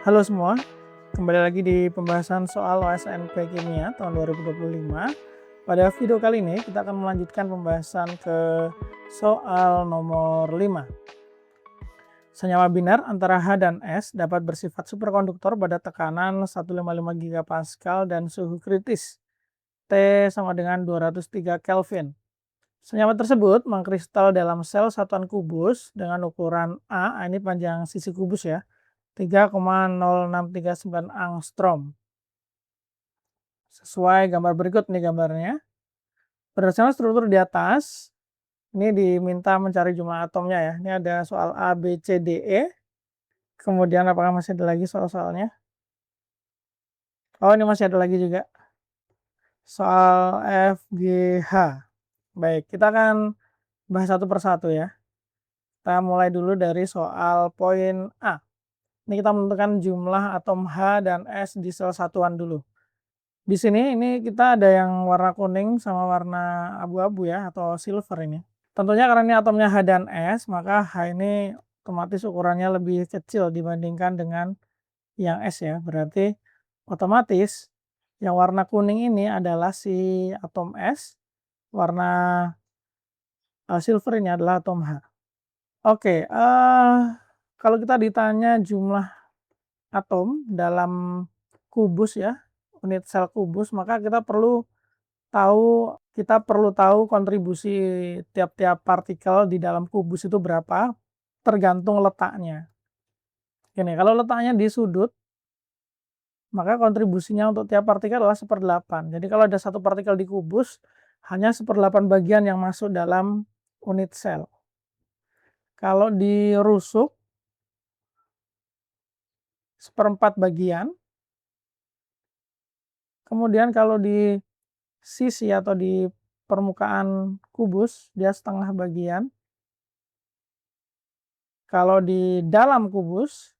Halo semua, kembali lagi di pembahasan soal OSNP Kimia tahun 2025. Pada video kali ini kita akan melanjutkan pembahasan ke soal nomor 5. Senyawa binar antara H dan S dapat bersifat superkonduktor pada tekanan 155 GPa dan suhu kritis T sama dengan 203 Kelvin. Senyawa tersebut mengkristal dalam sel satuan kubus dengan ukuran A, ini panjang sisi kubus ya, 3,0639 angstrom. Sesuai gambar berikut nih gambarnya. Berdasarkan struktur di atas, ini diminta mencari jumlah atomnya ya. Ini ada soal A, B, C, D, E. Kemudian apakah masih ada lagi soal-soalnya? Oh, ini masih ada lagi juga. Soal F, G, H. Baik, kita akan bahas satu persatu ya. Kita mulai dulu dari soal poin A. Ini kita menentukan jumlah atom H dan S di sel satuan dulu. Di sini ini kita ada yang warna kuning sama warna abu-abu ya, atau silver ini. Tentunya karena ini atomnya H dan S, maka H ini otomatis ukurannya lebih kecil dibandingkan dengan yang S ya. Berarti otomatis yang warna kuning ini adalah si atom S, warna silver ini adalah atom H. Oke, kalau kita ditanya jumlah atom dalam kubus ya, unit sel kubus, maka kita perlu tahu kontribusi tiap-tiap partikel di dalam kubus itu berapa, tergantung letaknya. Gini, kalau letaknya di sudut, maka kontribusinya untuk tiap partikel adalah 1/8. Jadi kalau ada satu partikel di kubus, hanya 1/8 bagian yang masuk dalam unit sel. Kalau dirusuk, 1/4 bagian. Kemudian kalau di sisi atau di permukaan kubus, dia setengah bagian. Kalau di dalam kubus,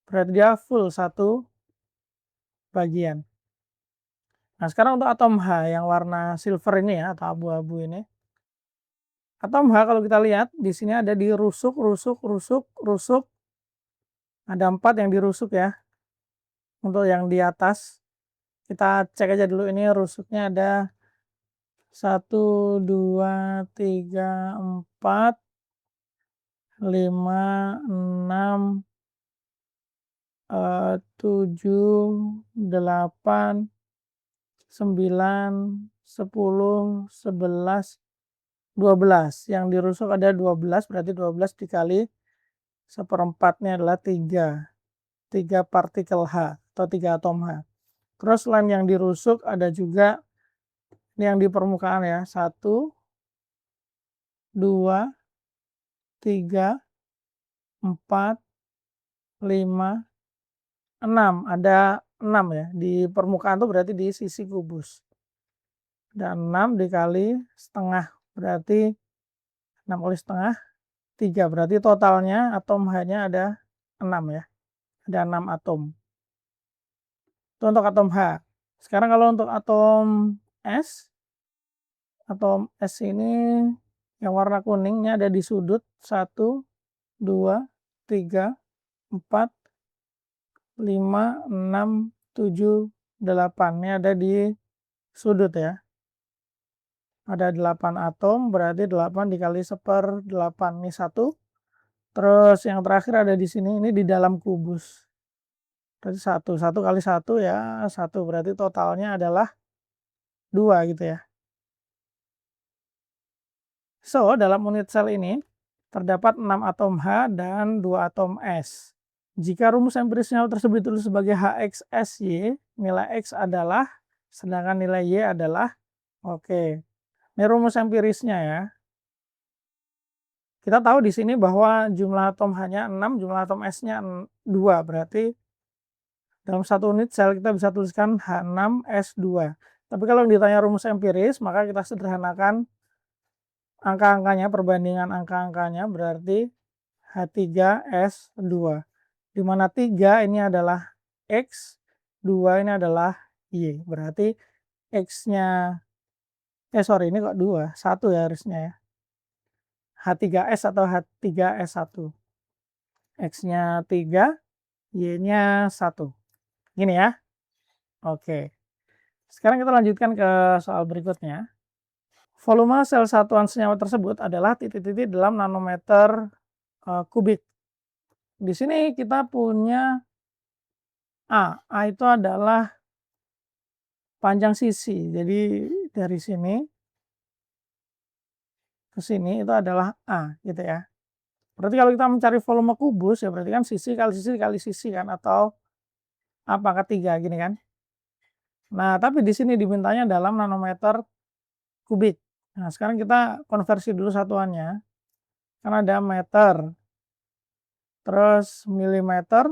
berarti dia full satu bagian. Nah, sekarang untuk atom H yang warna silver ini ya, atau abu-abu ini. Atom H kalau kita lihat, di sini ada di rusuk, rusuk, rusuk, rusuk. Ada 4 yang dirusuk ya. Untuk yang di atas, kita cek aja dulu ini rusuknya ada 1, 2, 3, 4, 5, 6, 7, 8, 9, 10, 11, 12. Yang dirusuk ada 12, berarti 12 dikali 1/4-nya adalah 3. 3 partikel H atau 3 atom H. Terus selain yang dirusuk ada juga ini yang di permukaan ya. 1, 2, 3, 4, 5, 6. Ada 6 ya. Di permukaan itu berarti di sisi kubus. Dan 6 dikali setengah, berarti 6 kali setengah, 3. Berarti totalnya atom H-nya ada 6 ya. Ada 6 atom. Itu untuk atom H. Sekarang kalau untuk atom S ini yang warna kuningnya ada di sudut 1, 2, 3, 4, 5, 6, 7, 8. Ini ada di sudut ya. Ada 8 atom, berarti 8 dikali 1/8. Ini 1. Terus yang terakhir ada di sini, ini di dalam kubus. Berarti 1. 1 kali 1 ya 1. Berarti totalnya adalah 2 gitu ya. So, dalam unit sel ini terdapat 6 atom H dan 2 atom S. Jika rumus empirisnya tersebut ditulis sebagai HXSY, nilai X adalah, sedangkan nilai Y adalah, oke. Ini rumus empirisnya ya. Kita tahu di sini bahwa jumlah atom H-nya 6, jumlah atom S-nya 2. Berarti dalam satu unit sel kita bisa tuliskan H6S2. Tapi kalau ditanya rumus empiris, maka kita sederhanakan angka-angkanya, perbandingan angka-angkanya, berarti H3S2. Di mana 3 ini adalah X, 2 ini adalah Y. Berarti X-nya, ini kok 2, 1 ya harusnya ya. H3S atau H3S1. X-nya 3, Y-nya 1. Gini ya? Oke. Sekarang kita lanjutkan ke soal berikutnya. Volume sel satuan senyawa tersebut adalah titik-titik dalam nanometer kubik. Di sini kita punya A. A itu adalah panjang sisi. Jadi dari sini ke sini itu adalah A gitu ya. Berarti kalau kita mencari volume kubus ya berarti kan sisi kali sisi kan, atau A pangkat 3 gini kan. Nah, tapi di sini dimintanya dalam nanometer kubik. Nah, sekarang kita konversi dulu satuannya. Kan ada meter, terus milimeter,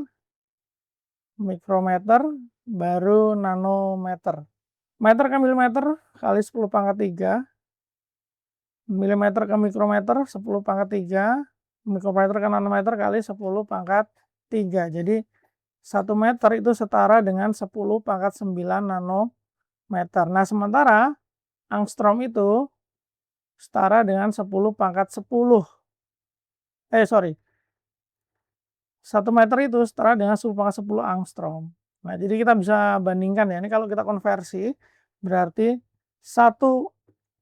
mikrometer, baru nanometer. Meter ke milimeter kali 10 pangkat 3, milimeter ke mikrometer 10 pangkat 3, mikrometer ke nanometer kali 10 pangkat 3. Jadi 1 meter itu setara dengan 10 pangkat 9 nanometer. Nah, sementara angstrom itu setara dengan 10 pangkat 10. Sorry. 1 meter itu setara dengan 10 pangkat 10 angstrom. Nah, jadi kita bisa bandingkan ya. Ini kalau kita konversi, berarti 1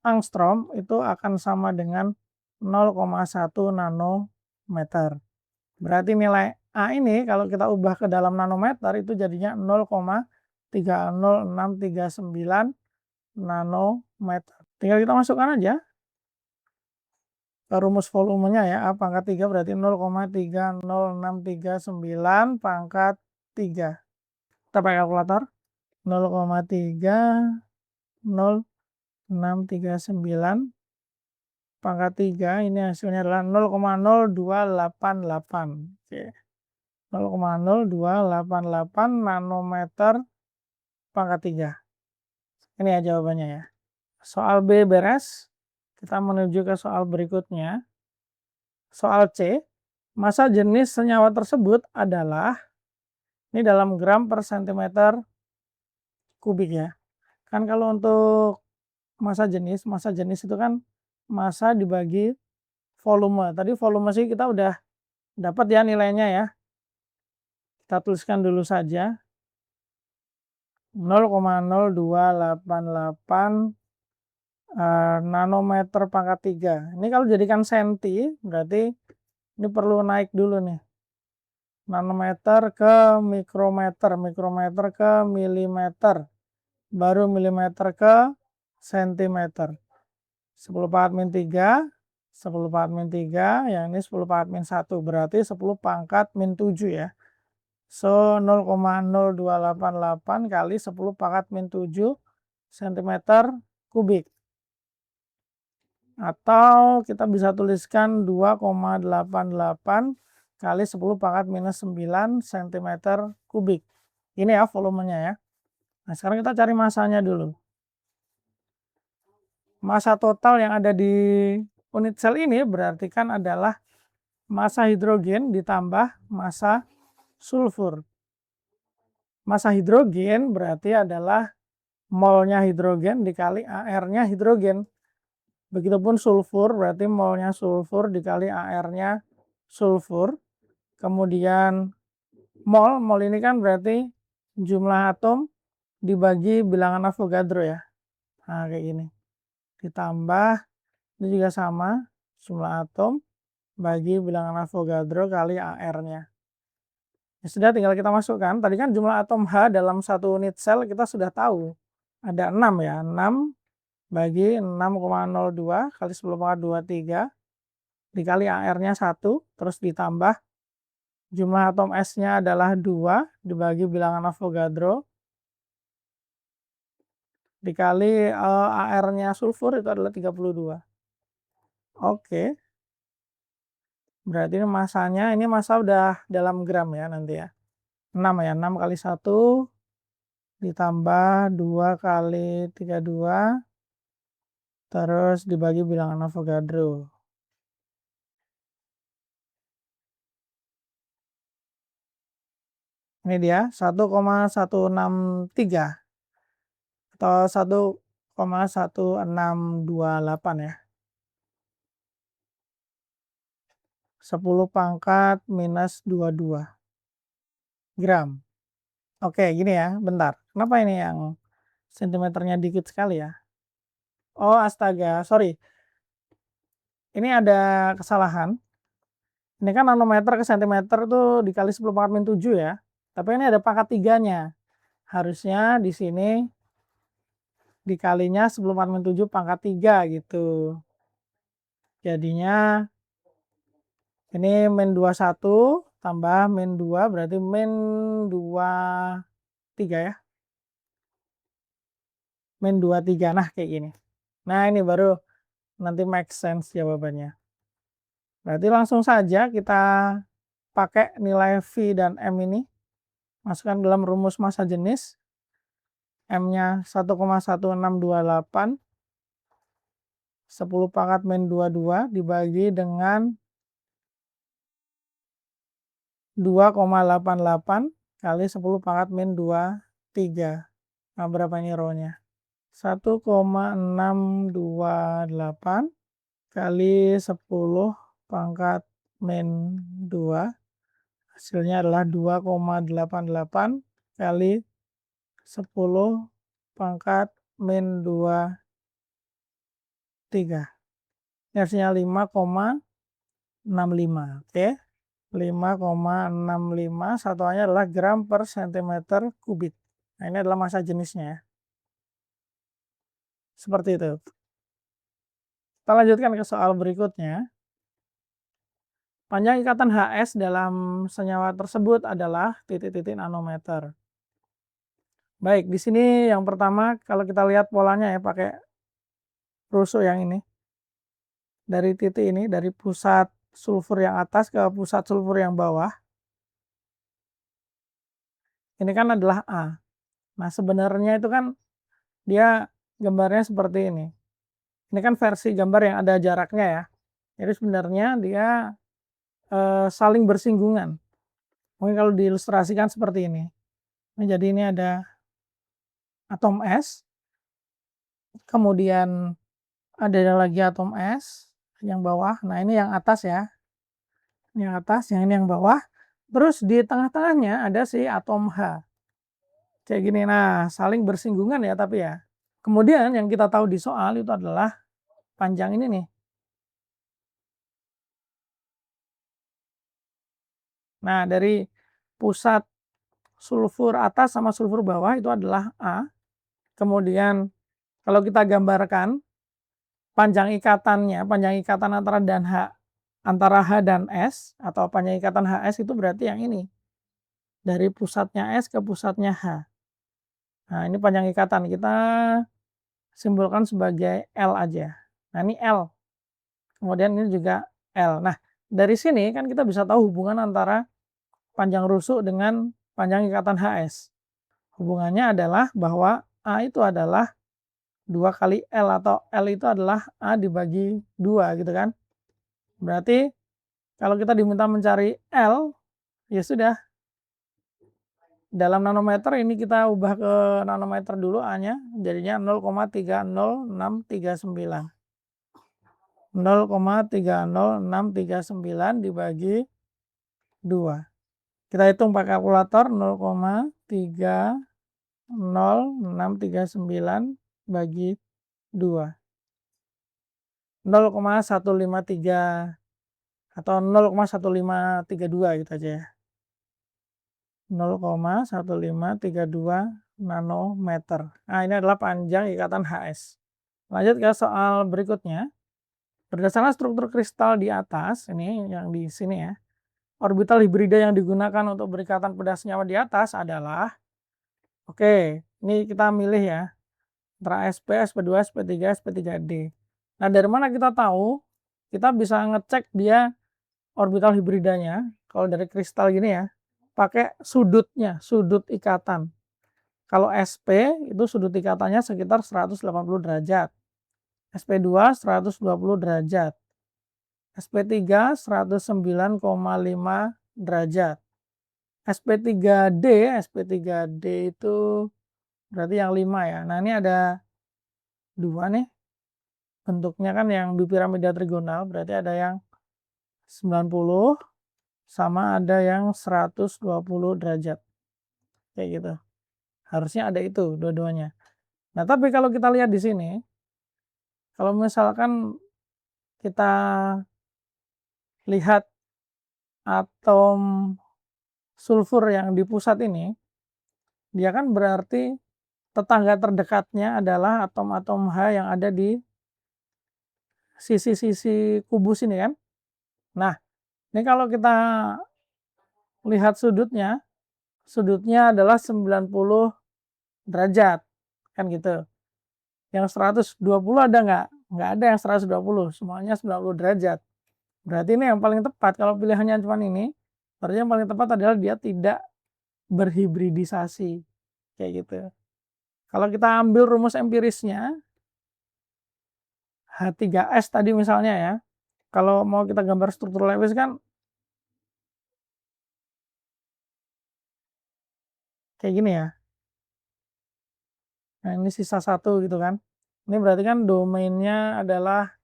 angstrom itu akan sama dengan 0,1 nanometer. Berarti nilai A ini kalau kita ubah ke dalam nanometer itu jadinya 0,30639 nanometer. Tinggal kita masukkan aja ke rumus volumenya ya. A pangkat 3 berarti 0,30639 pangkat 3. Kita pakai kalkulator. 0,30639 pangkat 3. Ini hasilnya adalah 0,0288. Oke. 0,0288 nanometer pangkat 3. Ini ya jawabannya ya. Soal B beres. Kita menuju ke soal berikutnya. Soal C. Massa jenis senyawa tersebut adalah, ini dalam gram per sentimeter kubik ya. Kan kalau untuk massa jenis itu kan massa dibagi volume. Tadi volume sih kita udah dapat ya nilainya ya. Kita tuliskan dulu saja. 0,0288 nanometer pangkat 3. Ini kalau jadikan senti, berarti ini perlu naik dulu nih. Nanometer ke mikrometer, mikrometer ke milimeter, baru milimeter ke sentimeter. 10 pangkat min 3, 10 pangkat min 3, yang ini 10 pangkat min 1, berarti 10 pangkat min 7 ya. So, 0,0288 kali 10 pangkat min 7 cm kubik. Atau kita bisa tuliskan 2,88 kali 10 pangkat minus 9 cm kubik. Ini ya volumenya ya. Nah, sekarang kita cari massanya dulu. Massa total yang ada di unit sel ini berarti kan adalah massa hidrogen ditambah massa sulfur. Massa hidrogen berarti adalah molnya hidrogen dikali AR-nya hidrogen. Begitupun sulfur berarti molnya sulfur dikali AR-nya sulfur. Kemudian mol ini kan berarti jumlah atom dibagi bilangan Avogadro ya. Nah, kayak gini. Ditambah, ini juga sama, jumlah atom bagi bilangan Avogadro kali AR-nya. Ya sudah, tinggal kita masukkan. Tadi kan jumlah atom H dalam satu unit sel kita sudah tahu. Ada 6 ya. 6 bagi 6,02 kali 10 pangkat 23 dikali AR-nya 1, terus ditambah jumlah atom S-nya adalah 2 dibagi bilangan Avogadro dikali AR-nya sulfur itu adalah 32. Oke. Berarti ini massanya, ini massa udah dalam gram ya nanti ya. 6 ya, 6 kali 1 ditambah 2 kali 32 terus dibagi bilangan Avogadro. Ini dia 1,163 atau 1,1628 ya. 10 pangkat minus 22. gram. Oke, gini ya, bentar. Kenapa ini yang sentimeternya dikit sekali ya? Oh, astaga, sorry. Ini ada kesalahan. Ini kan nanometer ke sentimeter tuh dikali 10⁻⁷ ya. Tapi ini ada pangkat 3-nya. Harusnya di sini dikalinya 10⁻⁷ pangkat 3 gitu. Jadinya ini min 21 tambah min 2 berarti min 23 ya. Min 23, nah kayak gini. Nah ini baru nanti make sense jawabannya. Berarti langsung saja kita pakai nilai V dan M ini. Masukkan dalam rumus massa jenis. M-nya 1,1628. 10 pangkat min 22 dibagi dengan 2,88 kali 10 pangkat min 23. Nah, berapa ini rho-nya? 1,628 kali 10 pangkat min 2. Hasilnya adalah 2,88 kali 10 pangkat min 23. Ini hasilnya 5,65. Oke. 5,65, satuannya adalah gram per sentimeter kubik. Nah, ini adalah massa jenisnya ya. Seperti itu. Kita lanjutkan ke soal berikutnya. Panjang ikatan HS dalam senyawa tersebut adalah titik-titik nanometer. Baik, di sini yang pertama kalau kita lihat polanya ya pakai rusuk yang ini. Dari titik ini, dari pusat sulfur yang atas ke pusat sulfur yang bawah. Ini kan adalah A. Nah, sebenarnya itu kan dia gambarnya seperti ini. Ini kan versi gambar yang ada jaraknya ya. Jadi sebenarnya dia saling bersinggungan. Mungkin kalau diilustrasikan seperti ini. Nah, jadi ini ada atom S, kemudian ada lagi atom S yang bawah. Nah, ini yang atas ya. Ini yang atas, yang ini yang bawah. Terus di tengah-tengahnya ada si atom H. Kayak gini. Nah, saling bersinggungan ya tapi ya. Kemudian yang kita tahu di soal itu adalah panjang ini nih. Nah, dari pusat sulfur atas sama sulfur bawah itu adalah A. Kemudian kalau kita gambarkan panjang ikatannya, panjang ikatan antara H dan S atau panjang ikatan HS itu berarti yang ini. Dari pusatnya S ke pusatnya H. Nah, ini panjang ikatan kita simbolkan sebagai L aja. Nah, ini L. Kemudian ini juga L. Nah, dari sini kan kita bisa tahu hubungan antara panjang rusuk dengan panjang ikatan HS. Hubungannya adalah bahwa A itu adalah 2 kali L atau L itu adalah A dibagi 2 gitu kan. Berarti kalau kita diminta mencari L, ya sudah. Dalam nanometer ini kita ubah ke nanometer dulu A-nya, jadinya 0,30639. 0,30639 dibagi 2. Kita hitung pakai kalkulator 0,30639 bagi 2. 0,153 atau 0,1532 gitu aja ya. 0,1532 nanometer. Nah, ini adalah panjang ikatan HS. Lanjut ke soal berikutnya. Berdasarkan struktur kristal di atas, ini yang di sini ya. Orbital hibrida yang digunakan untuk berikatan pada senyawa di atas adalah, oke, ini kita milih ya, antara sp, sp2, sp3, sp3d. Nah, dari mana kita tahu? Kita bisa ngecek dia orbital hibridanya, kalau dari kristal gini ya, pakai sudutnya, sudut ikatan. Kalau sp itu sudut ikatannya sekitar 180 derajat. sp2 120 derajat. sp3 109,5 derajat. sp3d itu berarti yang 5 ya. Nah, ini ada 2 nih. Bentuknya kan yang bipiramida trigonal, berarti ada yang 90 sama ada yang 120 derajat. kayak gitu. Harusnya ada itu dua-duanya. Nah, tapi kalau kita lihat di sini, kalau misalkan kita lihat atom sulfur yang di pusat ini, dia kan berarti tetangga terdekatnya adalah atom-atom H yang ada di sisi-sisi kubus ini kan. Nah, ini kalau kita lihat sudutnya adalah 90 derajat, kan gitu. Yang 120 ada nggak? Nggak ada yang 120, semuanya 90 derajat. Berarti ini yang paling tepat, kalau pilihannya cuma ini, berarti yang paling tepat adalah dia tidak berhibridisasi, kayak gitu. Kalau kita ambil rumus empirisnya, H3S tadi misalnya ya, kalau mau kita gambar struktur Lewis kan kayak gini ya. Nah, ini sisa satu gitu kan. Ini berarti kan domainnya adalah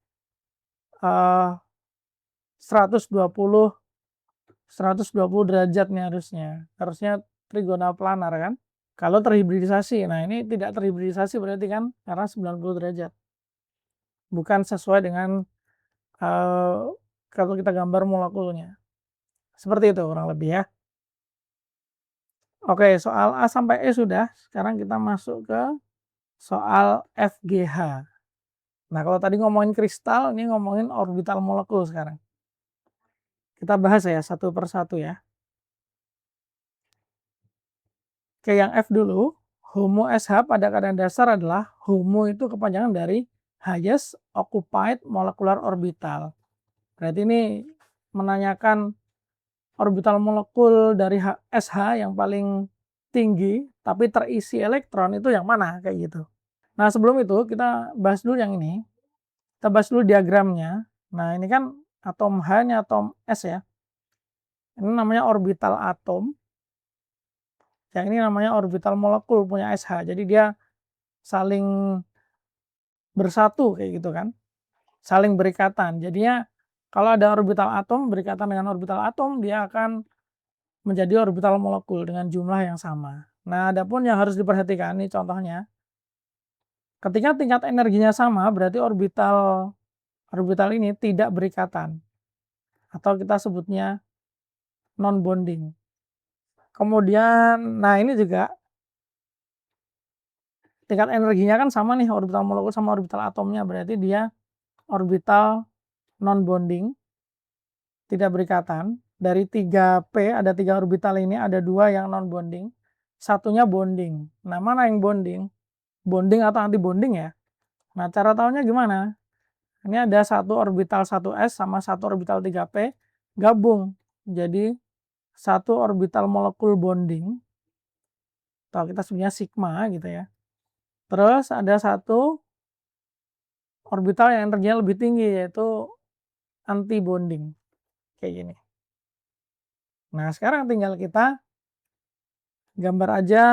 120 derajat nih harusnya. Harusnya trigonal planar kan. Kalau terhibridisasi, nah ini tidak terhibridisasi berarti kan karena 90 derajat. Bukan sesuai dengan kalau kita gambar molekulnya. Seperti itu kurang lebih ya. Oke, soal A sampai E sudah. Sekarang kita masuk ke soal FGH. Nah, kalau tadi ngomongin kristal, ini ngomongin orbital molekul sekarang. Kita bahas ya satu persatu ya. Oke, yang F dulu. HOMO SH pada keadaan dasar adalah HOMO itu kepanjangan dari Highest Occupied Molecular Orbital. Berarti ini menanyakan orbital molekul dari SH yang paling tinggi tapi terisi elektron itu yang mana kayak gitu. Nah, sebelum itu kita bahas dulu yang ini. Kita bahas dulu diagramnya. Nah, ini kan atom H, ini atom S ya. Ini namanya orbital atom. Yang ini namanya orbital molekul punya SH. Jadi dia saling bersatu kayak gitu kan. Saling berikatan. Jadinya kalau ada orbital atom berikatan dengan orbital atom, dia akan menjadi orbital molekul dengan jumlah yang sama. Nah, adapun yang harus diperhatikan ini contohnya, ketika tingkat energinya sama, berarti orbital ini tidak berikatan atau kita sebutnya non bonding. Kemudian, nah ini juga tingkat energinya kan sama nih orbital molekul sama orbital atomnya, berarti dia orbital non bonding, tidak berikatan. Dari 3p ada 3 orbital ini, ada 2 yang non bonding, satunya bonding. Nah, mana yang bonding? Bonding atau anti bonding ya? Nah, cara tahunya gimana? Ini ada satu orbital 1s sama satu orbital 3p gabung. Jadi satu orbital molekul bonding, atau kita sebutnya sigma gitu ya. Terus ada satu orbital yang energinya lebih tinggi yaitu anti bonding. Kayak gini. Nah, sekarang tinggal kita gambar aja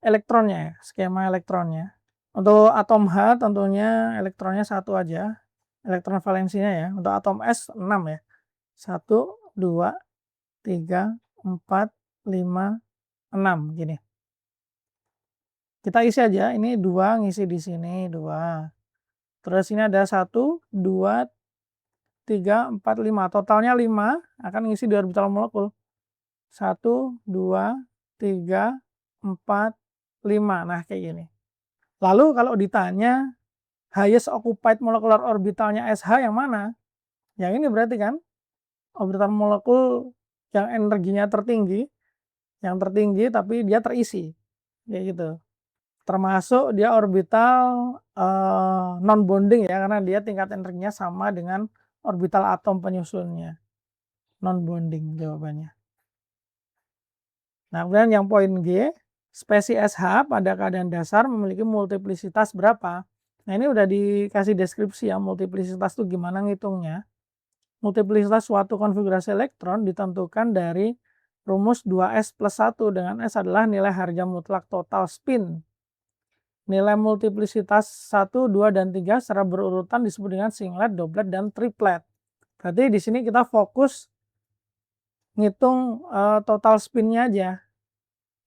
elektronnya ya, skema elektronnya. Untuk atom H tentunya elektronnya satu aja, elektron valensinya ya. Untuk atom S 6 ya. 1, 2, 3, 4, 5, 6 gini. Kita isi aja, ini 2 ngisi di sini, 2. Terus ini ada 1, 2, 3, 4, 5. Totalnya 5 akan ngisi di orbital molekul. 1, 2, 3, 4, 5. Nah, kayak gini. Lalu kalau ditanya highest occupied molecular orbitalnya SH yang mana? Yang ini berarti kan orbital molekul yang energinya tertinggi, yang tertinggi tapi dia terisi. Kayak gitu. Termasuk dia orbital non bonding ya, karena dia tingkat energinya sama dengan orbital atom penyusunnya. Non bonding jawabannya. Nah, kemudian yang poin G, spesies H pada keadaan dasar memiliki multiplisitas berapa? Nah, ini udah dikasih deskripsi ya, multiplisitas itu gimana ngitungnya. Multiplisitas suatu konfigurasi elektron ditentukan dari rumus 2s plus 1, dengan S adalah nilai harga mutlak total spin. Nilai multiplisitas 1, 2, dan 3 secara berurutan disebut dengan singlet, doublet, dan triplet. Berarti di sini kita fokus ngitung total spinnya aja.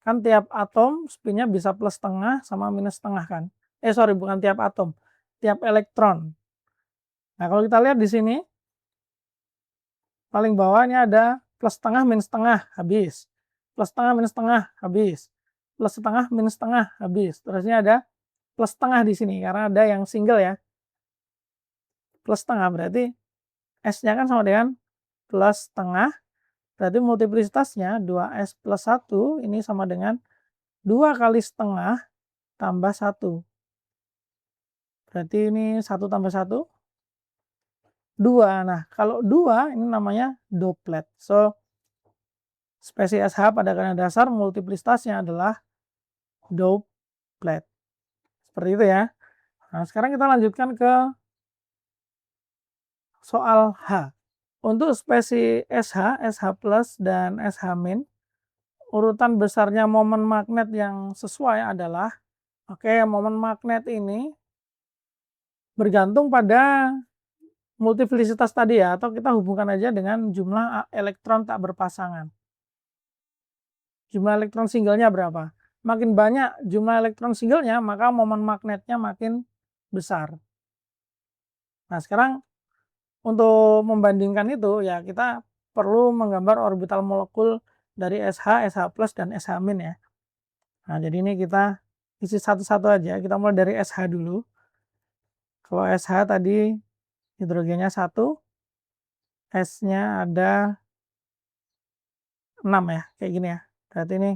Kan tiap atom spinnya bisa plus setengah sama minus setengah kan. Sorry, bukan tiap atom, tiap elektron. Nah, kalau kita lihat di sini, paling bawah ini ada plus setengah minus setengah, habis. Plus setengah minus setengah, habis. Plus setengah minus setengah, habis. Terus ini ada plus setengah di sini, karena ada yang single ya. Plus setengah berarti S-nya kan sama dengan plus setengah, berarti multiplisitasnya 2S plus 1 ini sama dengan 2 kali setengah tambah 1. Berarti ini 1 tambah 1, 2. Nah, kalau 2 ini namanya doplet. So, spesies H pada kadar dasar multiplisitasnya adalah doplet. Seperti itu ya. Nah, sekarang kita lanjutkan ke soal H. Untuk spesies SH, SH+, dan SH-, urutan besarnya momen magnet yang sesuai adalah, momen magnet ini bergantung pada multiplisitas tadi ya, atau kita hubungkan aja dengan jumlah elektron tak berpasangan. Jumlah elektron singlenya berapa? Makin banyak jumlah elektron singlenya, maka momen magnetnya makin besar. Nah, sekarang untuk membandingkan itu ya kita perlu menggambar orbital molekul dari SH, SH+, dan SH- ya. Nah, jadi ini kita isi satu-satu aja. Kita mulai dari SH dulu. Kalau SH tadi hidrogennya 1, S-nya ada 6 ya, kayak gini ya. Berarti ini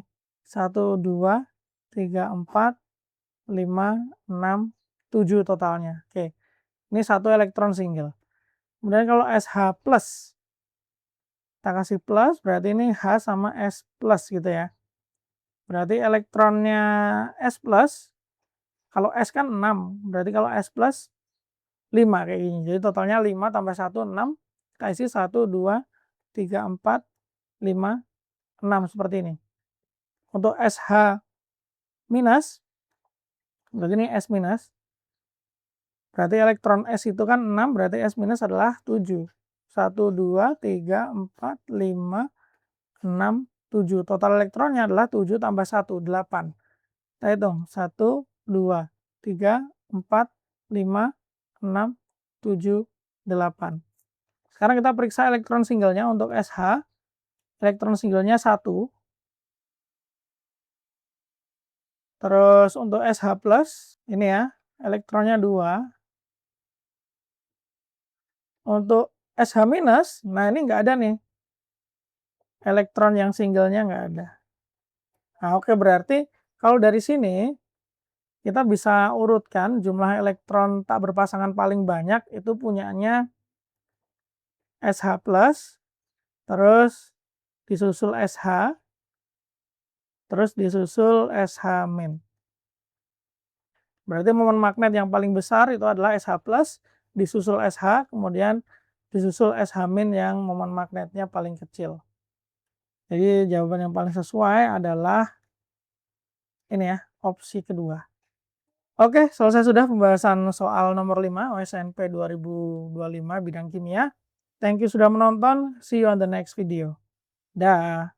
1, 2, 3, 4, 5, 6, 7 totalnya. Oke, ini 1 elektron single. Kemudian kalau SH+, kita kasih plus, berarti ini H sama S plus gitu ya. Berarti elektronnya S plus, kalau S kan 6, berarti kalau S plus 5 kayak gini. Jadi totalnya 5 tambah 1, 6. Kita isi 1, 2, 3, 4, 5, 6 seperti ini. Untuk SH minus, berarti ini S minus. Berarti elektron S itu kan 6, berarti S minus adalah 7. 1, 2, 3, 4, 5, 6, 7. Total elektronnya adalah 7 tambah 1, 8. Kita hitung, 1, 2, 3, 4, 5, 6, 7, 8. Sekarang kita periksa elektron singlenya untuk SH. Elektron singlenya 1. Terus untuk SH+, ini ya, elektronnya 2. Untuk SH-, nah ini nggak ada nih. Elektron yang singlenya nggak ada. Nah, berarti kalau dari sini kita bisa urutkan jumlah elektron tak berpasangan paling banyak itu punyanya SH+, terus disusul SH, terus disusul SH-. Berarti momen magnet yang paling besar itu adalah SH+, disusul SH, kemudian disusul SH- yang momen magnetnya paling kecil. Jadi jawaban yang paling sesuai adalah ini ya, opsi kedua. Oke, selesai sudah pembahasan soal nomor 5 OSNP 2025 bidang kimia. Thank you sudah menonton. See you on the next video. Dah.